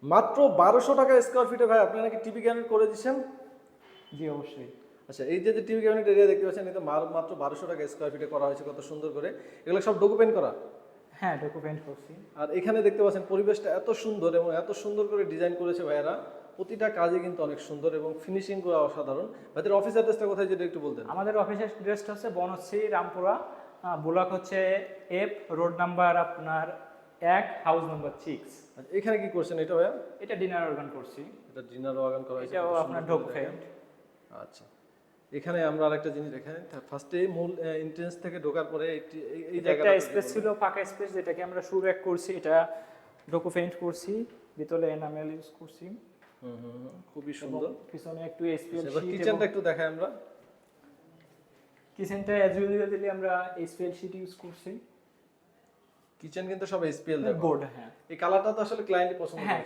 মাত্র 1200 টাকা স্কয়ার ফিটে ভাই আপনি নাকি টিভি ক্যাবিনেট করে দিচ্ছেন? জি অবশ্যই। আচ্ছা এই যে টিভি ক্যাবিনেট এরিয়া দেখতে পাচ্ছেন এটা মাত্র 1200 টাকা স্কয়ার ফিটে করা হয়েছে কত সুন্দর করে। এগুলো সব ডকুমেন্ট করা। হ্যাঁ, ডকুমেন্ট করছি। আর এখানে দেখতে পাচ্ছেন পরিবেশটা এত সুন্দর এবং এত সুন্দর করে ডিজাইন করেছে ভাইয়ারা। প্রতিটা কাজই কিন্তু অনেক সুন্দর এবং ফিনিশিং গুলো অসাধারণ। ভাইদের অফিস অ্যাড্রেসটা কোথায় যদি একটু বলতেন। আমাদের অফিসের অ্যাড্রেসটা হচ্ছে বনশ্রী রামপুরা, ব্লক হচ্ছে এফ, রোড নাম্বার আপনার 1, হাউস নাম্বার 6। আচ্ছা, এখানে কি করছেন এটা ভাইয়া? এটা ডিনার অর্গান করছি। এটা ডিনার ওয়াগন করা হয়েছে এটাও কত আপনার সুন্দর করে ডকুমেন্ট। দেখেন। আচ্ছা এখানে আমরা আরেকটা জিনিস এখানে ফার্স্টে মূল এন্ট্রেন্স থেকে ঢোকার পরে এই একটা জায়গাটা স্পেস ছিল, ফাঁকা স্পেস, যেটাকে আমরা শু ব্যাক করছি, এটা ডকুমেন্ট করছি, ভিতরে এনামেল ইউজ করছি। খুবই এবং সুন্দর। পিছনে একটু এসপিএল এবার শীট, কিচেনটা একটু দেখাই আমরা। কিচেনটা অ্যাজ ইউজুয়ালি আমরা এসপিএল শীট ইউজ করছি। কিচেন কিন্তু সব এসপিএল দেওয়া। বোর্ড, হ্যাঁ। এই কালারটা তো আসলে ক্লায়েন্ট পছন্দ হ্যাঁ, করে।